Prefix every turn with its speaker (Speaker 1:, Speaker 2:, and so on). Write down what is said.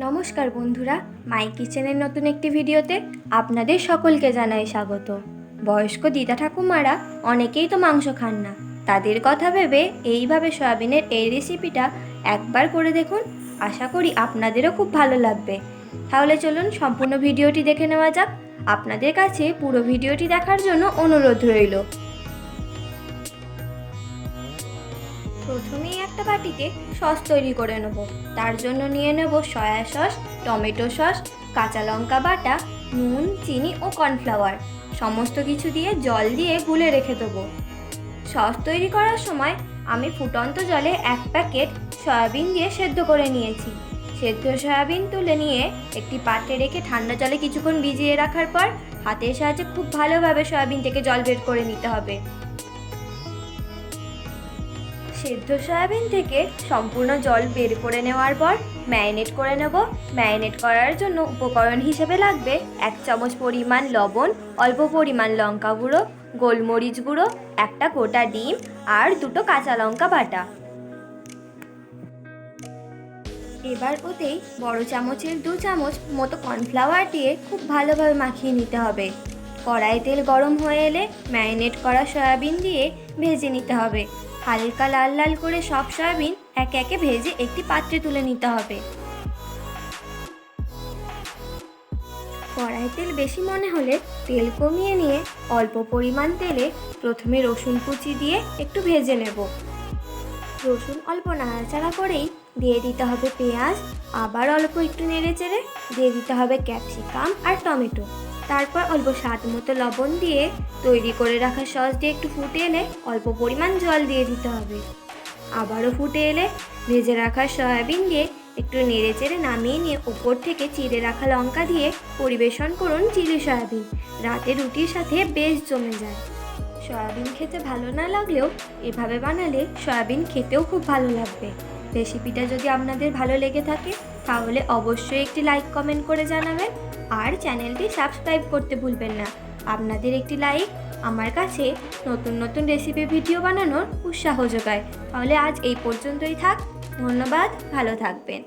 Speaker 1: নমস্কার বন্ধুরা, মাই কিচেনের নতুন একটি ভিডিওতে আপনাদের সকলকে জানাই স্বাগত। বয়স্ক দিদা ঠাকুমারা অনেকেই তো মাংস খান না, তাদের কথা ভেবে এইভাবে সয়াবিনের এই রেসিপিটা একবার করে দেখুন। আশা করি আপনাদেরও খুব ভালো লাগবে। তাহলে চলুন সম্পূর্ণ ভিডিওটি দেখে নেওয়া যাক। আপনাদের কাছে পুরো ভিডিওটি দেখার জন্য অনুরোধ রইল। প্রথমেই একটা বাটিতে সস তৈরি করে নেব। তার জন্য নিয়ে নেব সয়া সস, টমেটো সস, কাঁচা লঙ্কা বাটা, নুন, চিনি ও কর্নফ্লাওয়ার। সমস্ত কিছু দিয়ে জল দিয়ে গুলে রেখে দেবো। সস তৈরি করার সময় আমি ফুটন্ত জলে 1 প্যাকেট সয়াবিন দিয়ে সেদ্ধ করে নিয়েছি। সেদ্ধ সয়াবিন তুলে নিয়ে একটি পাত্রে রেখে ঠান্ডা জলে কিছুক্ষণ ভিজিয়ে রাখার পর হাতের সাহায্যে খুব ভালোভাবে সয়াবিন থেকে জল বের করে নিতে হবে। সেদ্ধ সয়াবিন থেকে সম্পূর্ণ জল বের করে নেওয়ার পর ম্যারিনেট করে নেব। ম্যারিনেট করার জন্য উপকরণ হিসেবে লাগবে 1 চামচ পরিমাণ লবণ, অল্প পরিমাণ লঙ্কা গুঁড়ো, গোলমরিচ গুঁড়ো, একটা গোটা ডিম আর 2টো কাঁচা লঙ্কা বাটা। এবার ওতেই বড় চামচের 2 চামচ মতো কর্নফ্লাওয়ার দিয়ে খুব ভালোভাবে মাখিয়ে নিতে হবে। কড়াই তেল গরম হয়ে এলে ম্যারিনেট করা সয়াবিন দিয়ে ভেজে নিতে হবে। হালকা লাল লাল করে সব সয়াবিন একে একে ভেজে একটি পাত্রে তুলে নিতে হবে। কড়াই তেল বেশি মনে হলে তেল কমিয়ে নিয়ে অল্প পরিমাণ তেলে প্রথমে রসুন কুচি দিয়ে একটু ভেজে নেব। রসুন অল্প নাড়াচাড়া করেই দিয়ে দিতে হবে পেঁয়াজ, আবার অল্প একটু নেড়ে চেড়ে দিয়ে দিতে হবে ক্যাপসিকাম আর টমেটো। তারপর অল্প স্বাদ মতো লবণ দিয়ে তৈরি করে রাখা সস দিয়ে একটু ফুটে এলে অল্প পরিমাণ জল দিয়ে দিতে হবে। আবারও ফুটে এলে ভেজে রাখা সয়াবিন দিয়ে একটু নেড়ে চেড়ে নামিয়ে নিয়ে উপর থেকে চিড়ে রাখা লঙ্কা দিয়ে পরিবেশন করুন চিলি সয়াবিন। রাতে রুটির সাথে বেশ জমে যায়। সয়াবিন খেতে ভালো না লাগলেও এভাবে বানালে সয়াবিন খেতেও খুব ভালো লাগবে। রেসিপিটা যদি আপনাদের ভালো লেগে থাকে তাহলে অবশ্যই একটি লাইক কমেন্ট করে জানাবেন আর চ্যানেলটি সাবস্ক্রাইব করতে ভুলবেন না। আপনাদের একটি লাইক আমার কাছে নতুন নতুন রেসিপি ভিডিও বানানোর উৎসাহ যোগায়। তাহলে আজ এই পর্যন্তই থাক। ধন্যবাদ, ভালো থাকবেন।